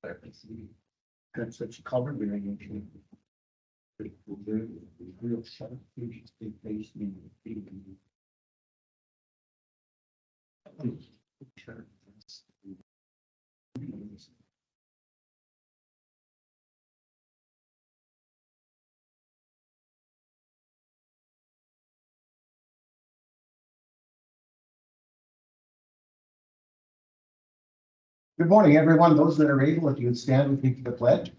That's what you covered. We're going to. Real sharp features take place in the. Good morning, everyone. Those that are able, if you would stand with me for the pledge.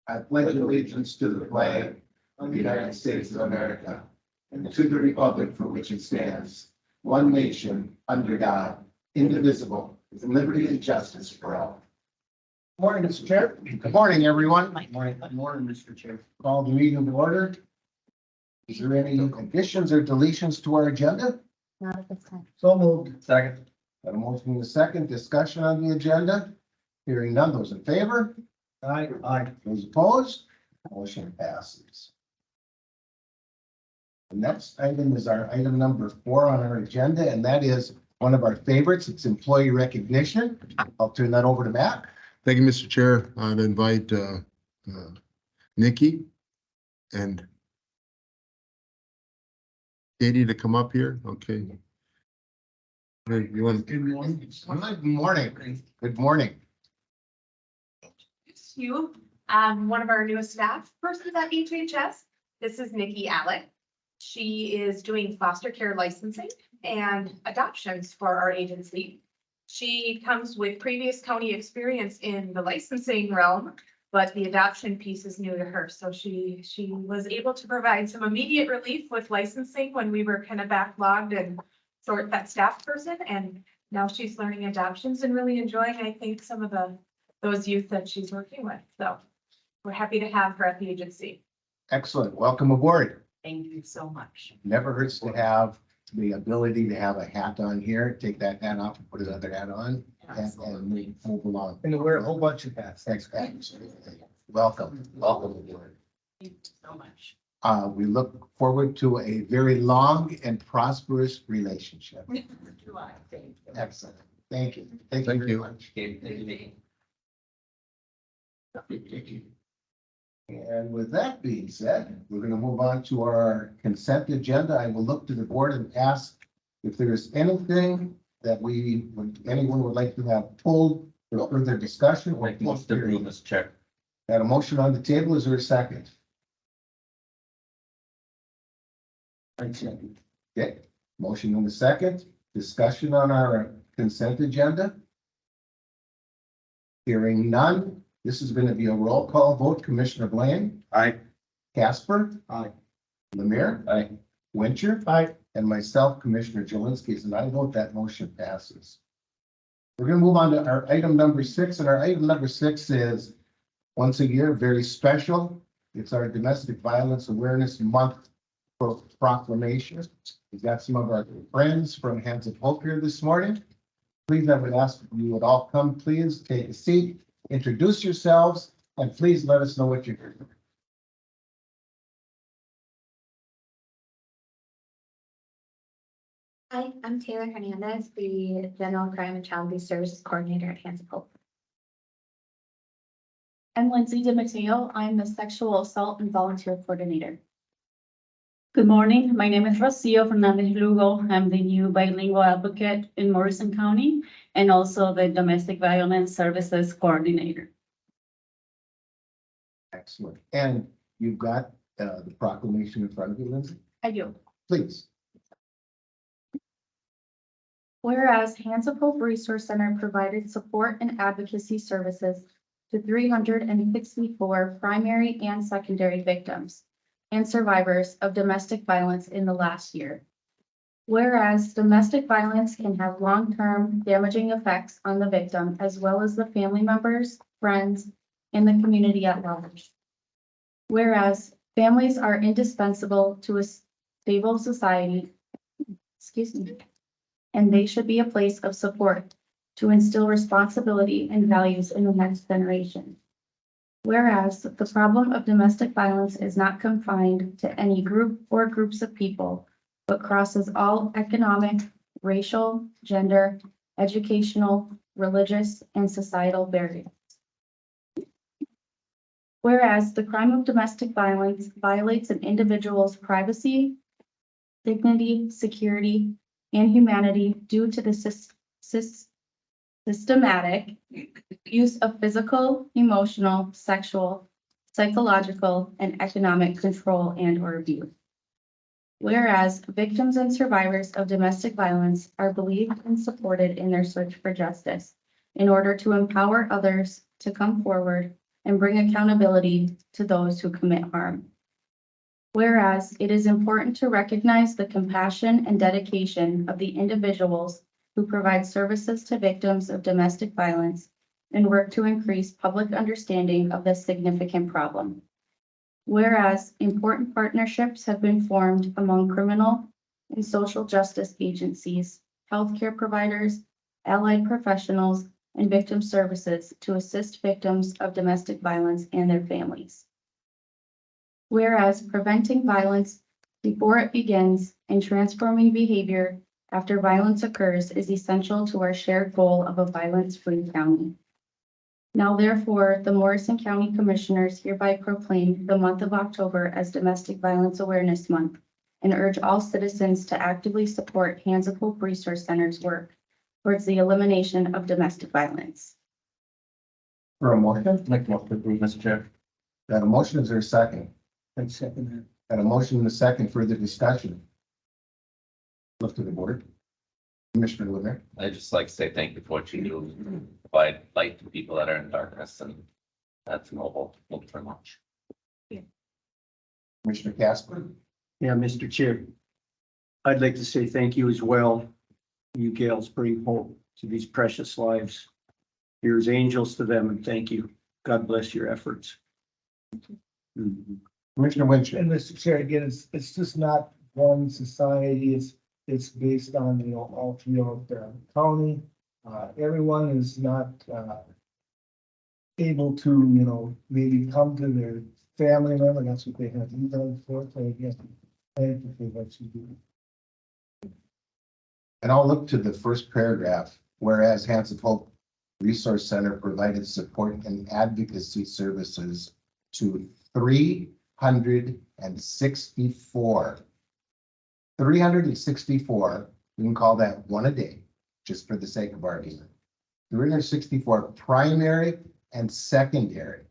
I pledge allegiance to the flag of the United States of America and to the republic for which it stands, one nation, under God, indivisible, with liberty and justice for all. Morning, Mr. Chair. Good morning, everyone. Morning. Good morning, Mr. Chair. Call the meeting to order. Is there any additions or deletions to our agenda? Not at this time. So moved. Second. Got a motion in a second. Discussion on the agenda. Hearing none. Those in favor? Aye. Aye. Those opposed? Motion passes. The next item is our item number 4 on our agenda, and that is one of our favorites. It's employee recognition. I'll turn that over to Matt. Thank you, Mr. Chair. I'd invite Nikki and Katie to come up here. Okay. You want? Good morning. Good morning. Good morning. It's you, one of our newest staff persons at HHS. This is Nikki Alec. She is doing foster care licensing and adoptions for our agency. She comes with previous county experience in the licensing realm, but the adoption piece is new to her. So she was able to provide some immediate relief with licensing when we were kind of backlogged and short that staff person. And now she's learning adoptions and really enjoying, I think, some of those youth that she's working with. So we're happy to have her at the agency. Excellent. Welcome aboard. Thank you so much. Never hurts to have the ability to have a hat on here. Take that hat off and put another hat on and move along. And to wear a whole bunch of hats. Thanks. Welcome. Welcome aboard. Thank you so much. We look forward to a very long and prosperous relationship. Excellent. Thank you. Thank you Thank very you. much. And with that being said, we're going to move on to our consent agenda. I will look to the board and ask if there is anything that anyone would like to have pulled for further discussion or. Most of the room is checked. Got a motion on the table. Is there a second? Okay, motion on the second. Discussion on our consent agenda. Hearing none. This is going to be a roll call vote. Commissioner Blaine. Aye. Casper. Aye. Lemire. Aye. Wincher. Aye. And myself, Commissioner Jelinski, and I vote that motion passes. We're going to move on to our item number 6, and our item number 6 is once a year, very special. It's our Domestic Violence Awareness Month proclamation. We've got some of our friends from Hands of Hope here this morning. Please, I would ask if you would all come, please take a seat, introduce yourselves, and please let us know what you're here. Hi, I'm Taylor Hernandez, the General Crime and Child Abuse Services Coordinator at Hands of Hope. I'm Lindsay DeMatteo. I'm the Sexual Assault and Volunteer Coordinator. Good morning. My name is Rocio Fernandez Lugo. I'm the new bilingual advocate in Morrison County and also the Domestic Violence Services Coordinator. Excellent. And you've got the proclamation in front of you, Lindsay? I do. Please. Whereas Hands of Hope Resource Center provided support and advocacy services to 364 primary and secondary victims and survivors of domestic violence in the last year. Whereas domestic violence can have long-term damaging effects on the victim as well as the family members, friends, and the community at large. Whereas families are indispensable to a stable society, and they should be a place of support to instill responsibility and values in the next generation. Whereas the problem of domestic violence is not confined to any group or groups of people, but crosses all economic, racial, gender, educational, religious, and societal barriers. Whereas the crime of domestic violence violates an individual's privacy, dignity, security, and humanity due to the systematic use of physical, emotional, sexual, psychological, and economic control and/or abuse. Whereas victims and survivors of domestic violence are believed and supported in their search for justice in order to empower others to come forward and bring accountability to those who commit harm. Whereas it is important to recognize the compassion and dedication of the individuals who provide services to victims of domestic violence and work to increase public understanding of this significant problem. Whereas important partnerships have been formed among criminal and social justice agencies, healthcare providers, allied professionals, and victim services to assist victims of domestic violence and their families. Whereas preventing violence before it begins and transforming behavior after violence occurs is essential to our shared goal of a violence-free county. Now therefore, the Morrison County Commissioners hereby proclaim the month of October as Domestic Violence Awareness Month and urge all citizens to actively support Hands of Hope Resource Center's work towards the elimination of domestic violence. For a motion, Make a motion to approve, Mr. Chair. that a motion, is there a second? I second that. That a motion and a second, further discussion. Look to the board. Commissioner Lemire. I'd just like to say thank you for what you do, provide light to people that are in darkness, and that's noble. Thank you very much. Commissioner Casper. Yeah, Mr. Chair. I'd like to say thank you as well. You gals bring hope to these precious lives. Here's angels to them, and thank you. God bless your efforts. Mhm. Commissioner Winchell. And Mr. Chair, again, it's just not one society, it's based on, all throughout the county. Everyone is not, able to, maybe come to their family member, that's what they have done for, so again, thank you for what you do. And I'll look to the first paragraph, whereas Hands of Hope Resource Center provided support and advocacy services to 364. 364, we can call that one a day, just for the sake of argument. 364 primary and secondary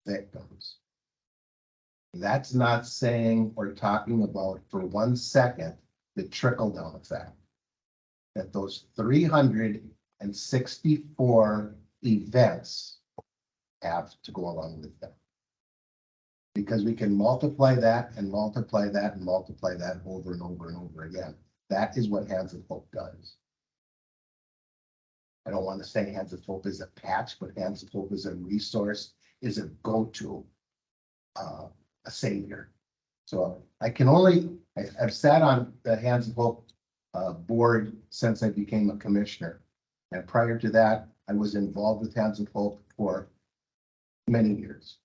victims. That's not saying or talking about for 1 second the trickle down effect. That those 364 events have to go along with them. Because we can multiply that and multiply that and multiply that over and over and over again. That is what Hands of Hope does. I don't want to say Hands of Hope is a patch, but Hands of Hope is a resource, is a go-to, a savior. So I can only, I've sat on the Hands of Hope board since I became a commissioner. And prior to that, I was involved with Hands of Hope for many years.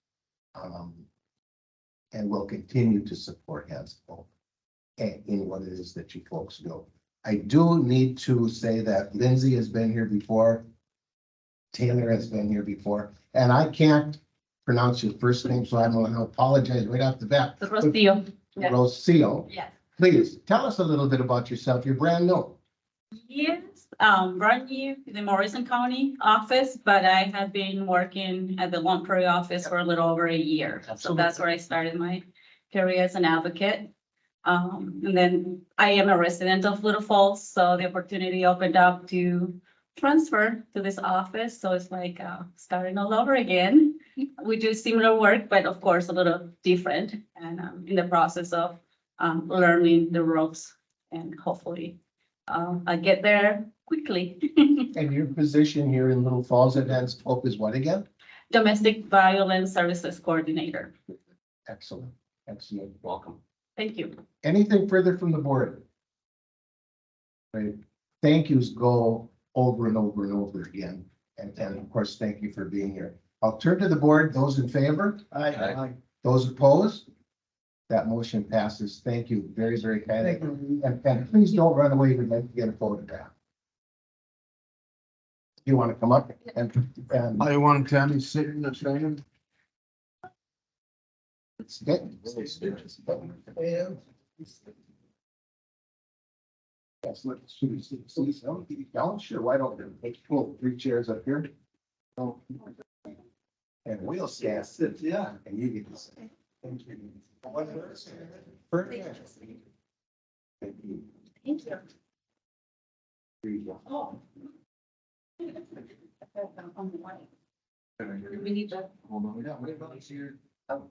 And will continue to support Hands of Hope in what it is that you folks do. I do need to say that Lindsay has been here before. Taylor has been here before, and I can't pronounce your first name, so I'm going to apologize right off the bat. Rocio. Yes. Rocio, Yes. please tell us a little bit about yourself. You're brand new. Yes, brand new in the Morrison County office, but I have been working at the Long Prairie office for a little over a year. So that's where I started my career as an advocate. And then I am a resident of Little Falls, so the opportunity opened up to transfer to this office. So it's like starting all over again. We do similar work, but of course a little different, and in the process of learning the ropes, and hopefully I get there quickly. And your position here in Little Falls at Hands of Hope is what again? Domestic Violence Services Coordinator. Excellent, excellent. Welcome. Thank you. Anything further from the board? Right. Thank yous go over and over and over again. And of course, thank you for being here. I'll turn to the board. Those in favor? Aye. Those opposed? That motion passes. Thank you very, very kindly. Thank you. And please don't run away. We'd like to get a photograph. You want to come up and I want Tammy sitting and saying. Yes, let's see some, y'all sure, why don't we pull 3 chairs up here? And we'll stand, yeah, and you get to say. Thank you. Perfect. Thank you. Thank you. Here you go. Oh. We need to. Hold on, we got, wait, let me see your. All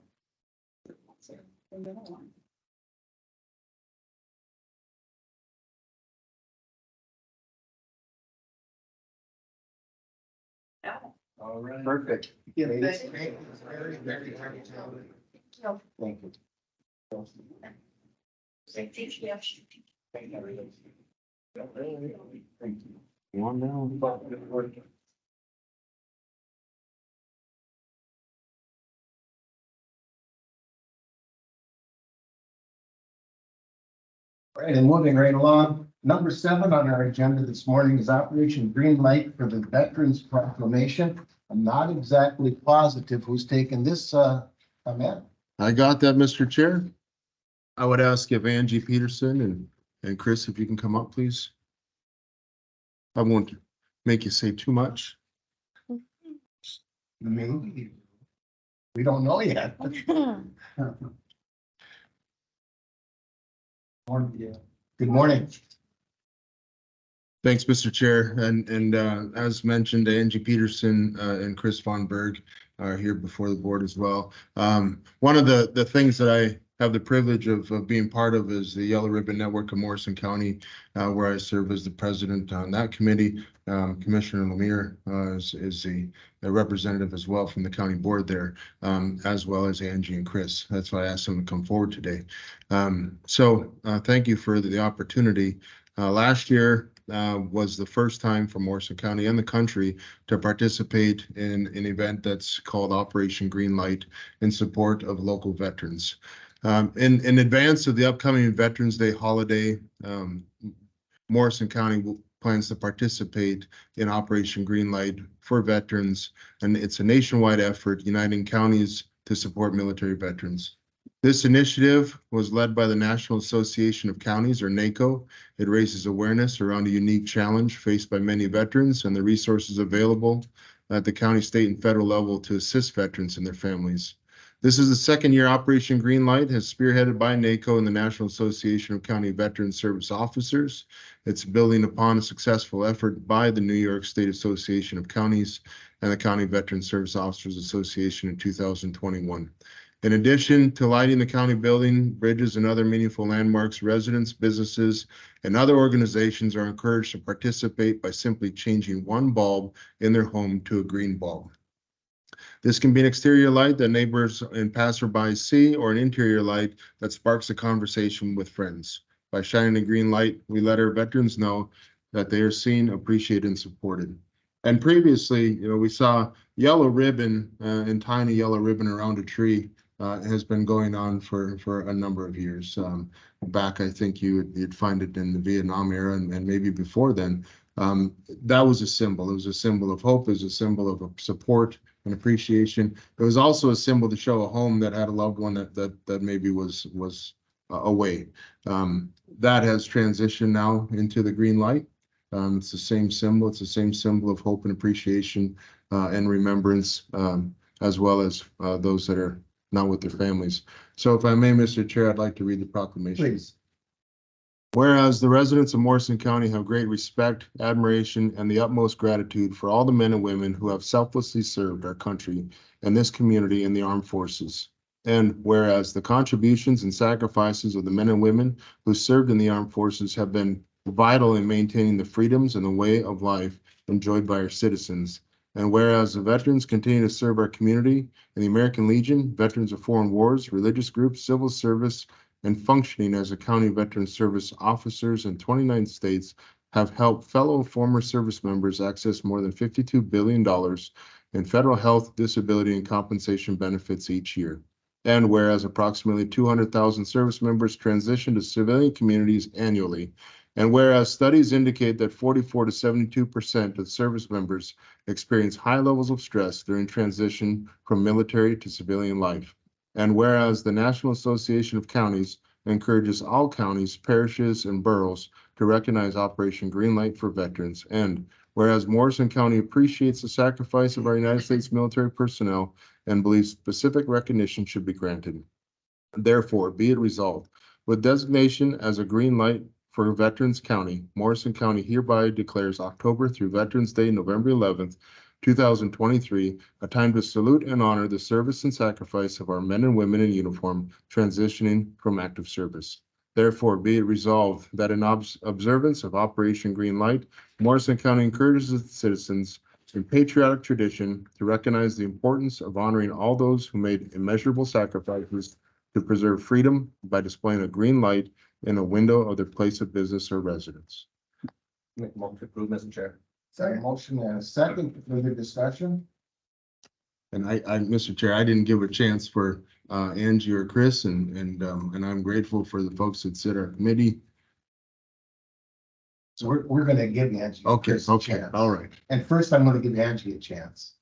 right. Perfect. Yeah, it's very, very talented. Thank you. Thank you. One down. Right, and moving right along, number 7 on our agenda this morning is Operation Green Light for the Veterans Proclamation. I'm not exactly positive who's taking this, Ahmed. I got that, Mr. Chair. I would ask if Angie Peterson and Chris, if you can come up, please. I won't make you say too much. Maybe. We don't know yet. Good morning. Thanks, Mr. Chair. And as mentioned, Angie Peterson and Chris Von Berg are here before the board as well. One of the things that I have the privilege of being part of is the Yellow Ribbon Network of Morrison County, where I serve as the president on that committee. Commissioner Lemire is the representative as well from the county board there, as well as Angie and Chris. That's why I asked them to come forward today. So thank you for the opportunity. Last year was the first time for Morrison County and the country to participate in an event that's called Operation Green Light in support of local veterans. In advance of the upcoming Veterans Day holiday, Morrison County plans to participate in Operation Green Light for veterans, and it's a nationwide effort uniting counties to support military veterans. This initiative was led by the National Association of Counties, or NACO. It raises awareness around a unique challenge faced by many veterans and the resources available at the county, state, and federal level to assist veterans and their families. This is the second year Operation Green Light has spearheaded by NACO and the National Association of County Veteran Service Officers. It's building upon a successful effort by the New York State Association of Counties and the County Veteran Service Officers Association in 2021. In addition to lighting the county building, bridges, and other meaningful landmarks, residents, businesses, and other organizations are encouraged to participate by simply changing one bulb in their home to a green bulb. This can be an exterior light that neighbors and passersby see, or an interior light that sparks a conversation with friends. By shining a green light, we let our veterans know that they are seen, appreciated, and supported. And previously, we saw yellow ribbon and tiny yellow ribbon around a tree has been going on for a number of years. Back, I think you'd find it in the Vietnam era and maybe before then. That was a symbol. It was a symbol of hope. It was a symbol of support and appreciation. It was also a symbol to show a home that had a loved one that maybe was away. That has transitioned now into the green light. It's the same symbol. It's the same symbol of hope and appreciation and remembrance, as well as those that are not with their families. So if I may, Mr. Chair, I'd like to read the proclamation. Please. Whereas the residents of Morrison County have great respect, admiration, and the utmost gratitude for all the men and women who have selflessly served our country and this community in the armed forces. And whereas the contributions and sacrifices of the men and women who served in the armed forces have been vital in maintaining the freedoms and the way of life enjoyed by our citizens. And whereas the veterans continue to serve our community in the American Legion, Veterans of Foreign Wars, religious groups, civil service, and functioning as a county veteran service officers in 29 states have helped fellow former service members access more than $52 billion in federal health, disability, and compensation benefits each year. And whereas approximately 200,000 service members transition to civilian communities annually, And whereas studies indicate that 44 to 72% of service members experience high levels of stress during transition from military to civilian life. And whereas the National Association of Counties encourages all counties, parishes, and boroughs to recognize Operation Greenlight for veterans. And whereas Morrison County appreciates the sacrifice of our United States military personnel and believes specific recognition should be granted. Therefore, be it resolved, with designation as a green light for Veterans County, Morrison County hereby declares October through Veterans Day, November 11th, 2023, a time to salute and honor the service and sacrifice of our men and women in uniform transitioning from active service. Therefore, be it resolved that in observance of Operation Green Light, Morrison County encourages its citizens in patriotic tradition to recognize the importance of honoring all those who made immeasurable sacrifices to preserve freedom by displaying a green light in a window of their place of business or residence. Make a motion to approve, Mr. Chair. Second motion and a second, further discussion? And Mr. Chair, I didn't give a chance for Angie or Chris, and I'm grateful for the folks that sit our committee. So we're gonna give Angie. Okay, Chris a okay, chance. all right. And first, I'm gonna give Angie a chance.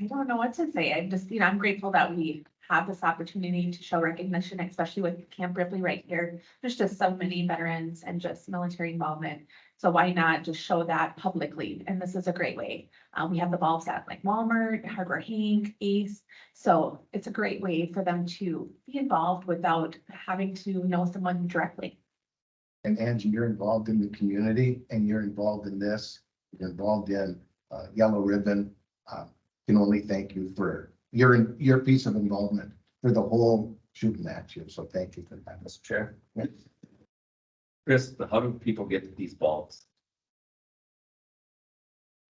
I don't know what to say. I'm just, I'm grateful that we have this opportunity to show recognition, especially with Camp Ripley right here. There's just so many veterans and just military involvement. So why not just show that publicly? And this is a great way. We have the bulbs at like Walmart, Hardware Hank, Ace. So it's a great way for them to be involved without having to know someone directly. And Angie, you're involved in the community and you're involved in this, you're involved in Yellow Ribbon. Can only thank you for your piece of involvement for the whole shooting match here. So thank you for that. Mr. Chair. Chris, how do people get to these bulbs?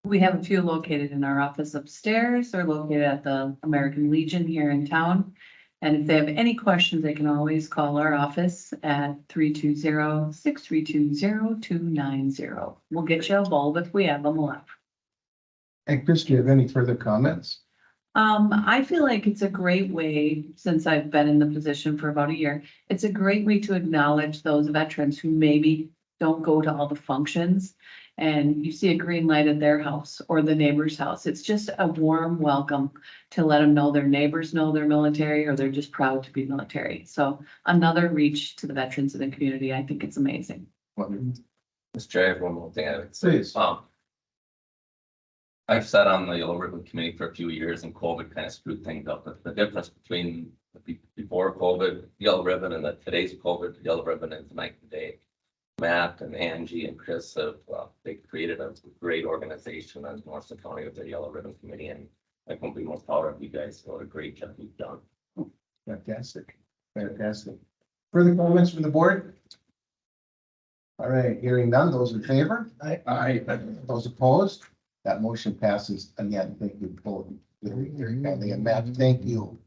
We have a few located in our office upstairs. They're located at the American Legion here in town. And if they have any questions, they can always call our office at 320-632-0290. We'll get you a bulb if we have them left. And Chris, do you have any further comments? I feel like it's a great way, since I've been in the position for about a year, it's a great way to acknowledge those veterans who maybe don't go to all the functions. And you see a green light at their house or the neighbor's house. It's just a warm welcome to let them know their neighbors know they're military or they're just proud to be military. So another reach to the veterans in the community. I think it's amazing. Wonderful. Mr. Chair, I have one more thing I would say. Please. I've sat on the Yellow Ribbon Committee for a few years and COVID kind of screwed things up. The difference between before COVID, Yellow Ribbon, and today's COVID, Yellow Ribbon is night and day. Matt and Angie and Chris have, they created a great organization in Morrison County with their Yellow Ribbon Committee, and I couldn't be more proud of you guys. What a great job you've done. Fantastic, fantastic. Further comments from the board? All right, hearing none, those in favor? Aye. Those opposed? That motion passes. Again, thank you both. Very kindly. And Matt, thank you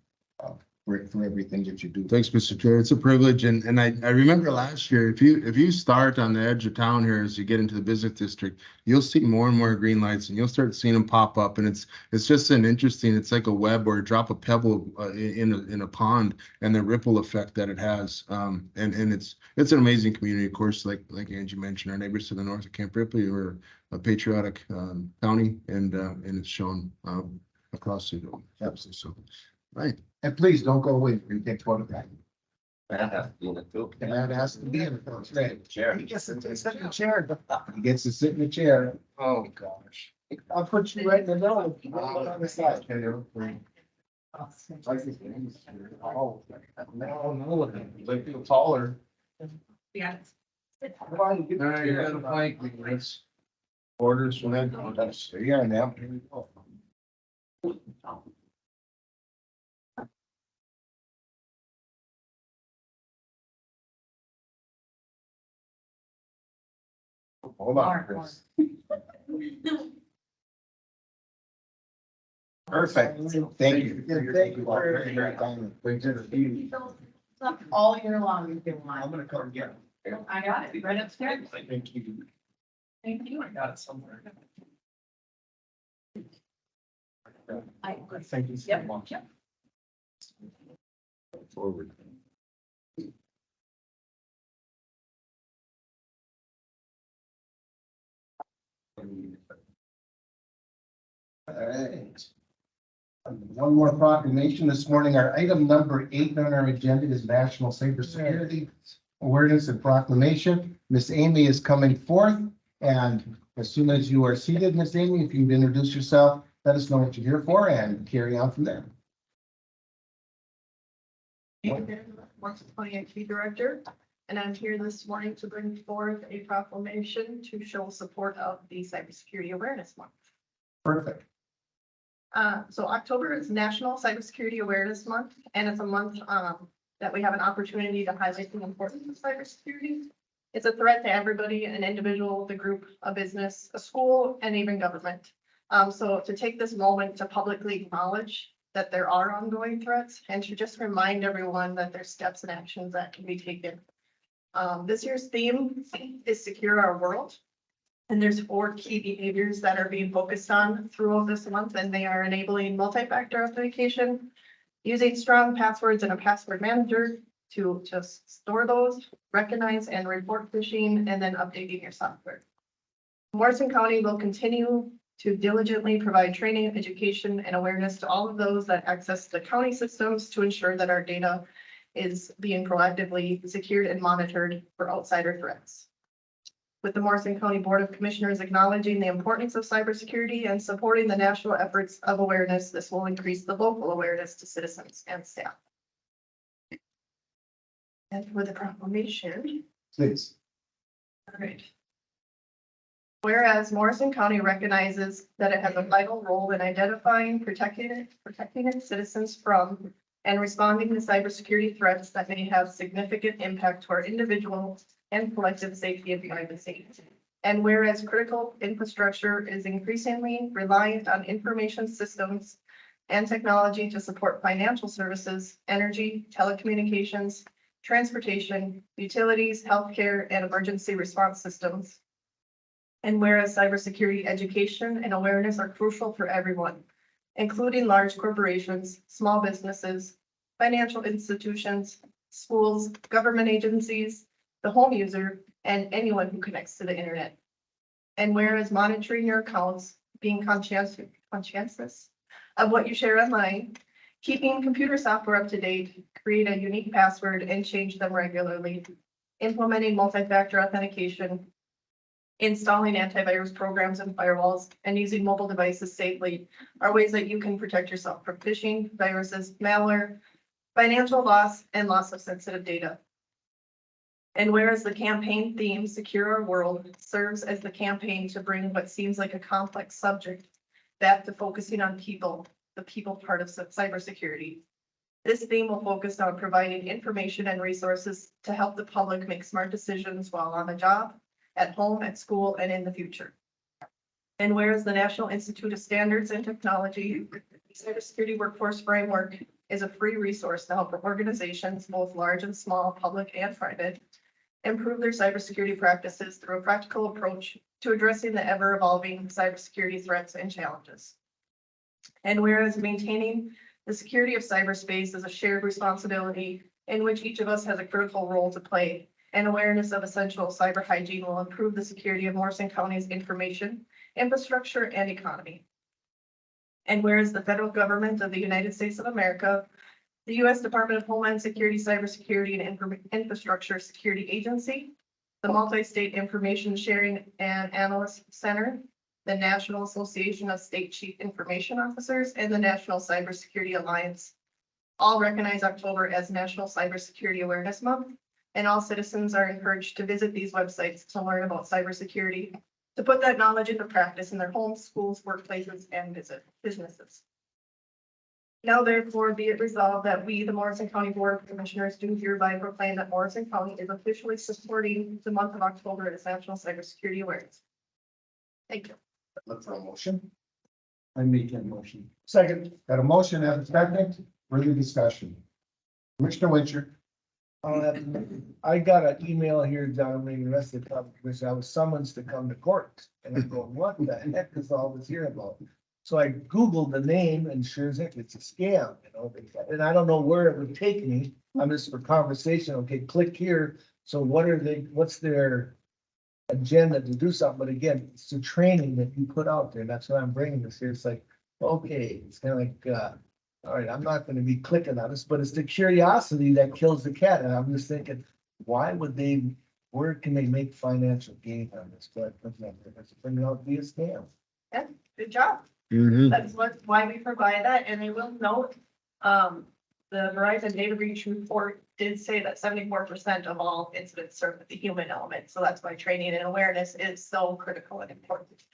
for everything that you do. Thanks, Mr. Chair. It's a privilege. And I remember last year, if you start on the edge of town here as you get into the business district, you'll see more and more green lights and you'll start seeing them pop up. And it's just an interesting, it's like a web or drop a pebble in a pond and the ripple effect that it has. And it's an amazing community, of course, like Angie mentioned, our neighbors to the north of Camp Ripley are a patriotic county and it's shown across the absolutely. So, right. And please don't go away. We're gonna take photograph. Matt has to be in it too. And that has to be in the first grade. Chair. He gets to sit in the chair. He gets to sit in the chair. Oh, gosh. I'll put you right in the middle. You go on the side. Oh, no, they feel taller. Yeah. Come on, get the All right, you chair. got a plank, please. Orders from that. There you are now. Hold on, Chris. Perfect. Thank you. Thank you all very, very kindly. All year long, you've been I'm gonna come get it. I got it right upstairs. Thank you. Thank you. I got it somewhere. I- Thank you so Yep, much. yep. Forward. right. One more proclamation this morning. Our item number 8 on our agenda is National Cybersecurity Awareness and Proclamation. Miss Amy is coming forth, and as soon as you are seated, Miss Amy, if you'd introduce yourself, let us know what you're here for and carry on from there. Marks County IT Director, and I'm here this morning to bring forth a proclamation to show support of the Cybersecurity Awareness Month. Perfect. So October is National Cybersecurity Awareness Month, and it's a month that we have an opportunity to highlight the importance of cybersecurity. It's a threat to everybody, an individual, the group, a business, a school, and even government. So to take this moment to publicly acknowledge that there are ongoing threats and to just remind everyone that there's steps and actions that can be taken. This year's theme is Secure Our World. And there's 4 key behaviors that are being focused on throughout this month, and they are enabling multi-factor authentication, using strong passwords and a password manager to just store those, recognize and report phishing, and then updating your software. Morrison County will continue to diligently provide training, education, and awareness to all of those that access the county systems to ensure that our data is being proactively secured and monitored for outsider threats. With the Morrison County Board of Commissioners acknowledging the importance of cybersecurity and supporting the national efforts of awareness, this will increase the local awareness to citizens and staff. And for the proclamation. Please. All right. Whereas Morrison County recognizes that it has a vital role in identifying, protecting its citizens from and responding to cybersecurity threats that may have significant impact to our individual and collective safety of the United States. And whereas critical infrastructure is increasingly reliant on information systems and technology to support financial services, energy, telecommunications, transportation, utilities, healthcare, and emergency response systems. And whereas cybersecurity education and awareness are crucial for everyone, including large corporations, small businesses, financial institutions, schools, government agencies, the home user, and anyone who connects to the internet. And whereas monitoring your accounts, being conscientious of what you share online, keeping computer software up to date, create a unique password and change them regularly, implementing multi-factor authentication, installing antivirus programs and firewalls, and using mobile devices safely are ways that you can protect yourself from phishing, viruses, malware, financial loss, and loss of sensitive data. And whereas the campaign theme, Secure Our World, serves as the campaign to bring what seems like a complex subject back to focusing on people, the people part of cybersecurity. This theme will focus on providing information and resources to help the public make smart decisions while on the job, at home, at school, and in the future. And whereas the National Institute of Standards and Technology Cybersecurity Workforce Framework is a free resource to help organizations, both large and small, public and private, improve their cybersecurity practices through a practical approach to addressing the ever-evolving cybersecurity threats and challenges. And whereas maintaining the security of cyberspace is a shared responsibility in which each of us has a critical role to play, and awareness of essential cyber hygiene will improve the security of Morrison County's information, infrastructure, and economy. And whereas the federal government of the United States of America, the U.S. Department of Homeland Security, Cybersecurity and Infrastructure Security Agency, the Multi-State Information Sharing and Analyst Center, the National Association of State Chief Information Officers, and the National Cybersecurity Alliance all recognize October as National Cybersecurity Awareness Month, and all citizens are encouraged to visit these websites to learn about cybersecurity, to put that knowledge into practice in their homes, schools, workplaces, and businesses. Now therefore be it resolved that we, the Morrison County Board of Commissioners, do hereby proclaim that Morrison County is officially supporting the month of October as National Cybersecurity Awareness. Thank you. Look for a motion. I make that motion. Second. Got a motion and a second. Further discussion. Commissioner Winchell. I got an email here, John, the rest of the time, because I was summoned to come to court. And I'm going, what the heck is all this here about? So I Googled the name and sure as heck, it's a scam, you know, and I don't know where it would take me. I'm just for conversation. Okay, click here. So what's their agenda to do something? But again, it's the training that you put out there. That's why I'm bringing this here. It's like, Okay, it's kind of like, all right, I'm not gonna be clicking on this, but it's the curiosity that kills the cat, and I'm just thinking, why would they, where can they make financial gain on this? But it's turning out to be a scam. Good job. Mhm. That's why we provide that, and I will note, the Verizon data breach report did say that 74% of all incidents start with the human element, so that's why training and awareness is so critical and important.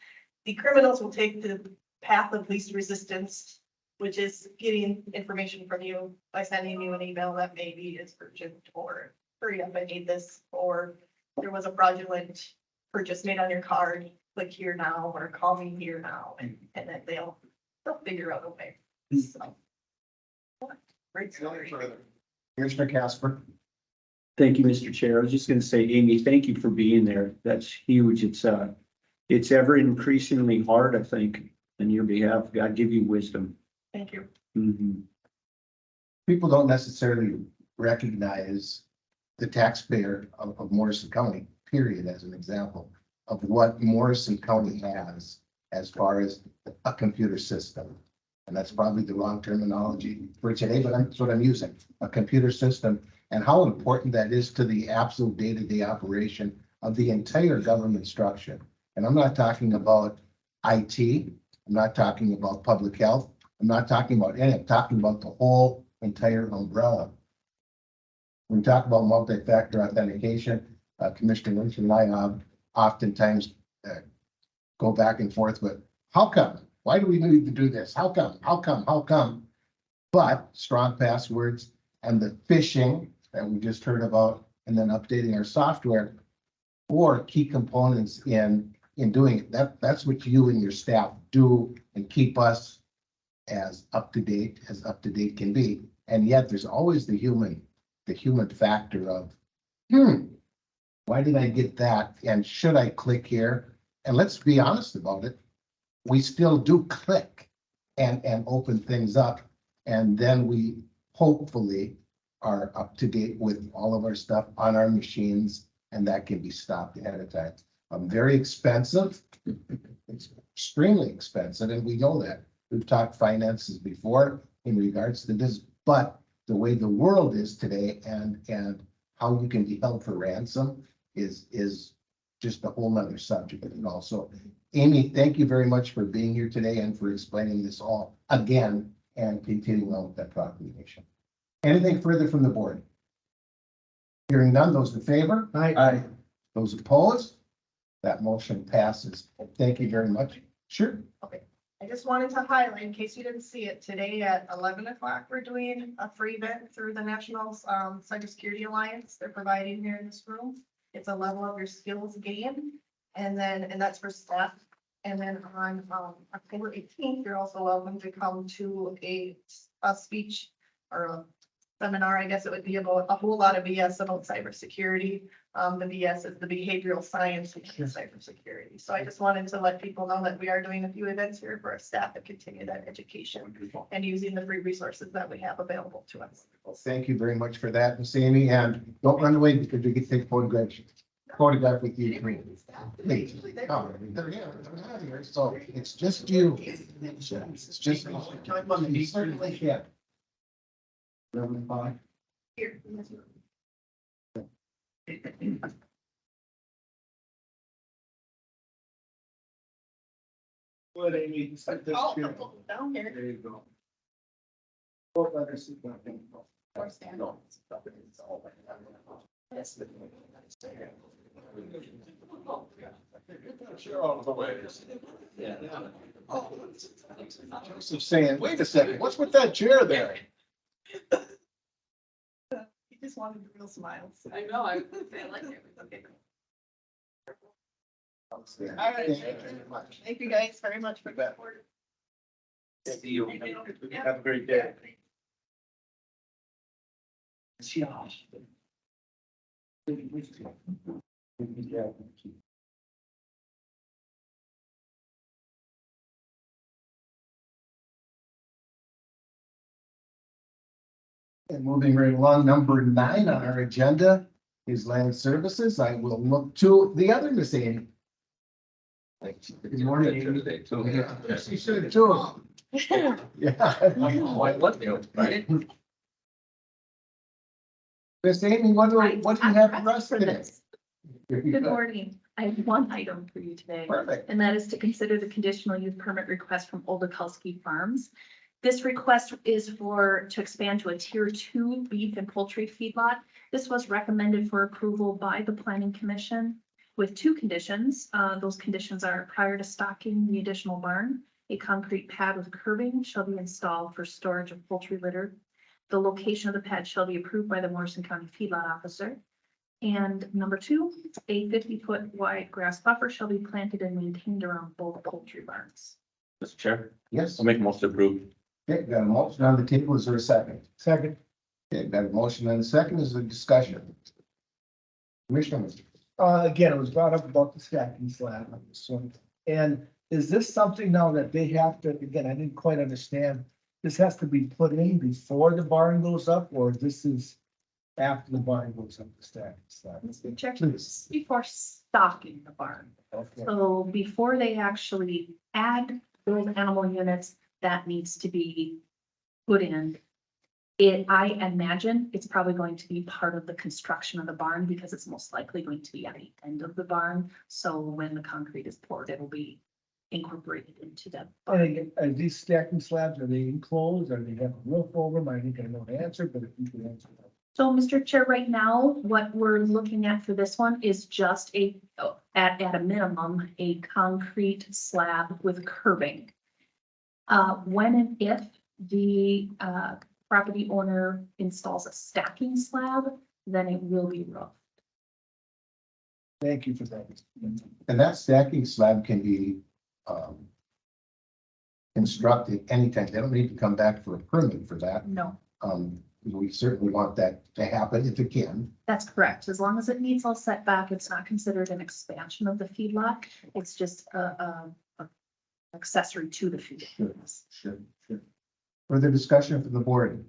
The criminals will take the path of least resistance, which is getting information from you by sending you an email that maybe is urgent, or hurry up, I need this, or there was a fraudulent purchase made on your card, click here now, or call me here now, and then they'll figure out a way, so. Great story. Commissioner Casper. Thank you, Mr. Chair. I was just gonna say, Amy, thank you for being there. That's huge. It's ever increasingly hard, I think, on your behalf. God give you wisdom. Thank you. Mhm. People don't necessarily recognize the taxpayer of Morrison County, period, as an example of what Morrison County has as far as a computer system. And that's probably the wrong terminology for today, but that's what I'm using, a computer system, and how important that is to the absolute day-to-day operation of the entire government structure. And I'm not talking about IT, I'm not talking about public health, I'm not talking about any, I'm talking about the whole entire umbrella. When we talk about multi-factor authentication, Commissioner Lynch and I oftentimes go back and forth with, how come? Why do we need to do this? How come? How come? How come? But strong passwords and the phishing that we just heard about, and then updating our software or key components in doing it. That's what you and your staff do and keep us as up to date can be. And yet there's always the human factor of, why did I get that? And should I click here? And let's be honest about it. We still do click and open things up. And then we hopefully are up to date with all of our stuff on our machines, and that can be stopped ahead of time. Very expensive. It's extremely expensive, and we know that. We've talked finances before in regards to this, but the way the world is today and how you can be held for ransom is just a whole nother subject. And also, Amy, thank you very much for being here today and for explaining this all again and continuing on with that proclamation. Anything further from the board? Hearing none, those in favor? Aye. Those opposed? That motion passes. Thank you very much. Sure. Okay. I just wanted to highlight, in case you didn't see it, today at 11 o'clock, we're doing a free event through the National Cybersecurity Alliance. They're providing here in this room. It's a level of your skills game. And that's for staff. And then on October 18th, you're also welcome to come to a speech or a seminar. I guess it would be about a whole lot of BS about cybersecurity. The BS is the behavioral science of cybersecurity. So I just wanted to let people know that we are doing a few events here for our staff to continue that education and using the free resources that we have available to us. Well, thank you very much for that, Miss Amy, and don't run away because we get to take photograph with you. Please. Oh, they're here, they're not here, so it's just you. It's just. You certainly can. Here. What, Amy? Set this Oh, chair. down here. There you go. Both letters, sit down. Or stand. Sure, all the way. Joseph saying, wait a second, what's with that chair there? He just wanted the real smiles. I know, I like it. Okay. All right, thank you very much. Thank you guys very much for the support. See you. Thank you. Have a great day. And moving right along, number 9 on our agenda is land services. I will look to the other Miss Amy. Good morning, Amy. Today too. She should too. Yeah. Why, what, you know, right? Miss Amy, what do you have for us For today? this. Good morning. I have one item for you today, Perfect. and that is to consider the conditional use permit request from Oldakowski Farms. This request is to expand to a tier 2 beef and poultry feedlot. This was recommended for approval by the planning commission with 2 conditions. Those conditions are prior to stocking the additional barn, a concrete pad with curbing shall be installed for storage of poultry litter. The location of the pad shall be approved by the Morrison County Feedlot Officer. And number 2, a 50-foot wide grass buffer shall be planted and maintained around both poultry barns. Mr. Chair, Yes, I'll make a motion to approve. okay, got a motion on the table. Is there a second? Second. Okay, got a motion and a second. Is there discussion? Commissioner, Again, it was brought up about the stacking slab on this one. And is this something now that they have to, again, I didn't quite understand. This has to be put in before the barn goes up, or this is after the barn goes up the stacking slab? Mr. Chair, Please. before stocking the barn. Okay. So before they actually add those animal units, that needs to be put in. I imagine it's probably going to be part of the construction of the barn because it's most likely going to be at the end of the barn. So when the concrete is poured, it'll be incorporated into that. And again, are these stacking slabs, are they enclosed, or they have a roof over them? I think I know the answer, but if you could answer that. So, Mr. Chair, right now, what we're looking at for this one is just at a minimum, a concrete slab with curbing. When and if the property owner installs a stacking slab, then it will be rough. Thank you for that. and that stacking slab can be constructed anytime. They don't need to come back for a permit for that. No, We certainly want that to happen if it can. that's correct. As long as it meets all setback, it's not considered an expansion of the feedlot. It's just a accessory to the feedlot. Sure. Further discussion from the board?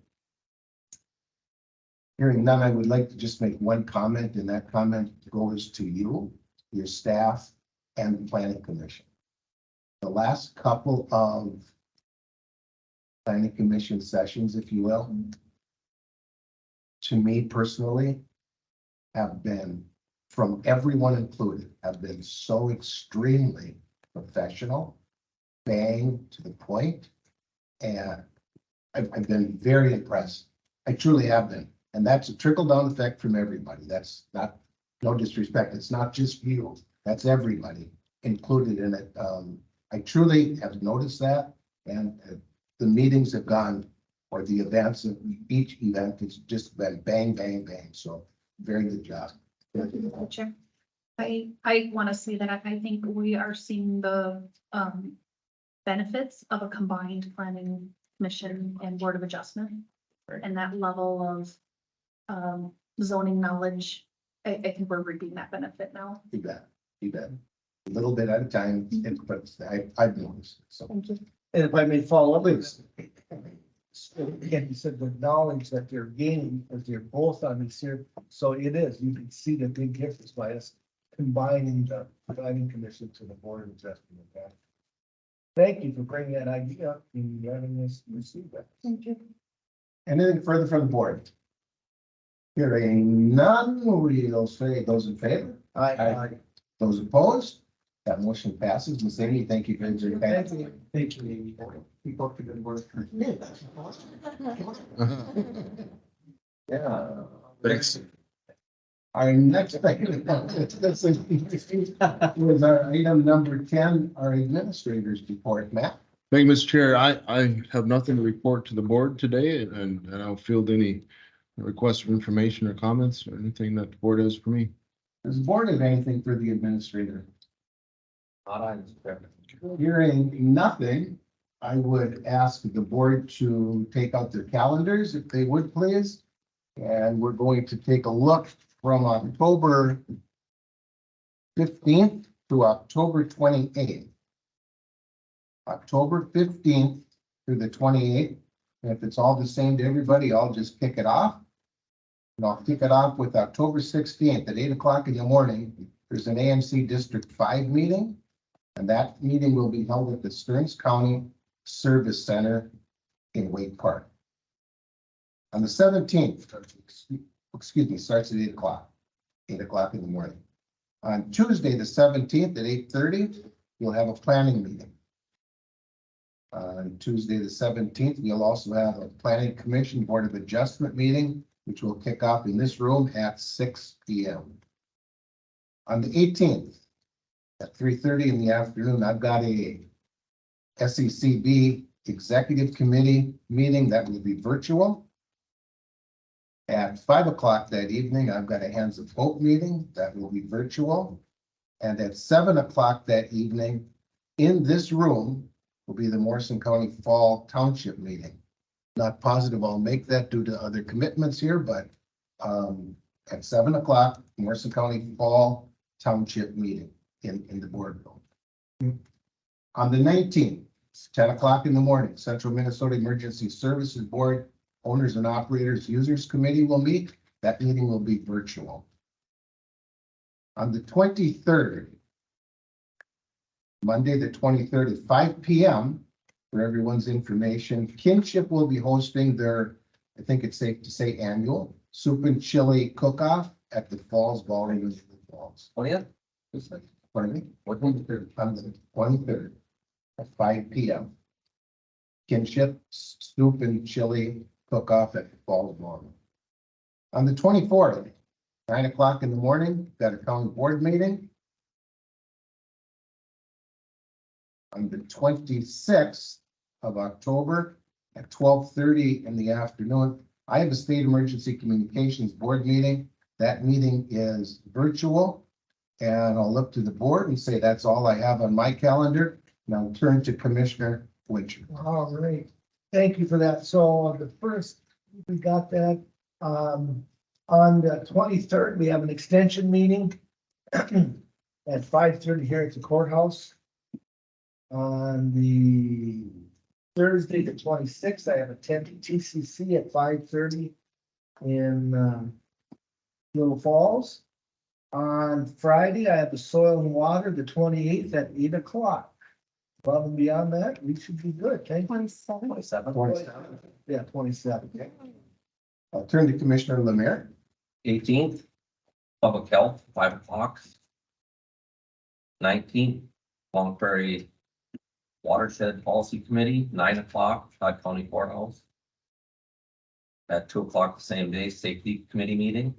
Hearing none, I would like to just make one comment, and that comment goes to you, your staff, and the planning commission. The last couple of planning commission sessions, if you will, to me personally, have been, from everyone included, have been so extremely professional, bang to the point, and I've been very impressed. I truly have been. And that's a trickle down effect from everybody. That's not, no disrespect. It's not just you. That's everybody included in it. I truly have noticed that, and the meetings have gone, or the events, each event has just been bang, bang, bang. So very good job. Chair. I want to say that I think we are seeing the benefits of a combined planning commission and board of adjustment. Right. And that level of zoning knowledge, I think we're reaping that benefit now. You bet. You bet. A little bit at a time, but I've noticed. So Thank you. And if I may follow up, please. again, you said the knowledge that they're gaining as they're both on this here. So it is, you can see the big difference by us combining the planning commission to the board of adjustment. Okay? Thank you for bringing that idea up and letting us receive that. Thank you. Anything further from the board? Hearing none, we'll say those in favor. Aye. Those opposed? That motion passes. Ms. Amy, thank you for your time. Thank you, Amy. Keep up the good work. Yeah. Thanks. Our next item was our item number 10, our administrators report. Matt? Thank you, Mr. Chair. I have nothing to report to the board today, and I'll field any requests for information or comments or anything that the board has for me. Does the board have anything for the administrator? Not on this. Hearing nothing, I would ask the board to take out their calendars, if they would, please. And we're going to take a look from October 15th to October 28th. October 15th through the 28th. And if it's all the same to everybody, I'll just kick it off. And I'll kick it off with October 16th at 8 o'clock in the morning. There's an AMC District 5 meeting. And that meeting will be held at the Stearns County Service Center in Wake Park. On the 17th, starts at 8 o'clock, 8 o'clock in the morning. On Tuesday, the 17th at 8:30, we'll have a planning meeting. On Tuesday, the 17th, we'll also have a Planning Commission Board of Adjustment meeting, which will kick off in this room at 6 p.m. On the 18th, at 3:30 in the afternoon, I've got a SECB Executive Committee meeting that will be virtual. At 5 o'clock that evening, I've got a Hands of Hope meeting that will be virtual. And at 7 o'clock that evening, in this room, will be the Morrison County Fall Township meeting. Not positive I'll make that due to other commitments here, but at 7 o'clock, Morrison County Fall Township meeting in the boardroom. On the 19th, it's 10 o'clock in the morning, Central Minnesota Emergency Services Board Owners and Operators Users Committee will meet. That meeting will be virtual. On the 23rd, Monday, the 23rd at 5 p.m. for everyone's information, Kinship will be hosting their, I think it's safe to say, annual soup and chili cook-off at the Falls Ballroom in the Falls. Oh, yeah. Pardon me? What time is it? On the 23rd at 5 p.m. Kinship soup and chili cook-off at the Falls Ballroom. On the 24th, 9 o'clock in the morning, got a county board meeting. On the 26th of October at 12:30 in the afternoon, I have a State Emergency Communications Board meeting. That meeting is virtual. And I'll look to the board and say that's all I have on my calendar. And I'll turn to Commissioner Winchell. All right, thank you for that. So the first, we got that. On the 23rd, we have an extension meeting at 5:30 here at the courthouse. On the Thursday, the 26th, I have attended TCC at 5:30 in Little Falls. On Friday, I have the Soil and Water, the 28th at 8 o'clock. Above and beyond that, we should be good. Thank you. 27. 27. Yeah, 27. Okay. I'll turn to Commissioner Lemire. 18th, Public Health, 5 o'clock. 19th, Long Prairie Watershed Policy Committee, 9 o'clock, Todd County Courthouse. At 2 o'clock the same day, Safety Committee meeting.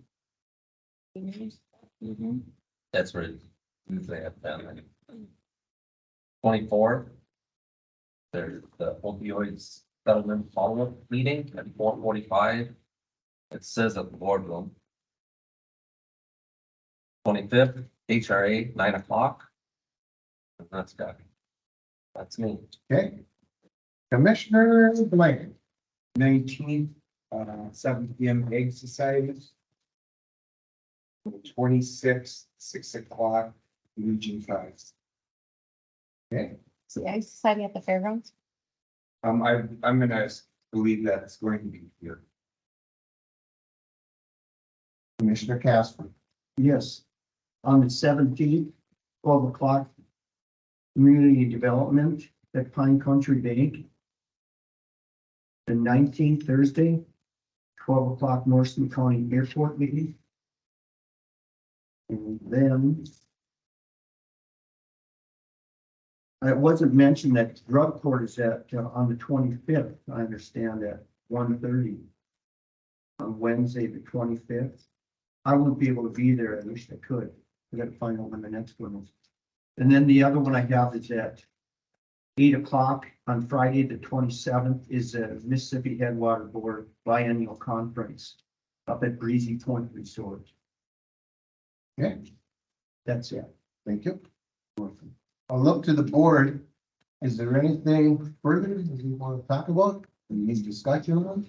That's where it usually have been. 24th, there's the opioids settlement follow-up meeting at 4:45. It says at the boardroom. 25th, HRA, 9 o'clock. And that's got it. That's me. Okay. Commissioner Blank. 19th, 7 p.m. Egg Societies. 26th, 6 o'clock, Legion 5. Okay. So the Egg Society at the fairgrounds. I'm gonna believe that's going to be here. Commissioner Casper. Yes. On the 17th, 12 o'clock, Community Development at Pine Country Bank. The 19th, Thursday, 12 o'clock, Morrison County Airport meeting. And then it wasn't mentioned that drug court is at, on the 25th, I understand, at 1:30 on Wednesday, the 25th. I won't be able to be there. I wish I could. I gotta find out when the next one is. And then the other one I have is at 8 o'clock on Friday, the 27th, is a Mississippi Headwater Board Biennial Conference up at Breezy Point Resort. Okay, That's it. thank you. I'll look to the board. Is there anything further that you want to talk about? You need discussion on?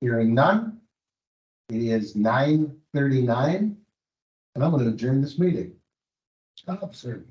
Hearing none. It is 9:39. And I'm going to adjourn this meeting. Stop, sir.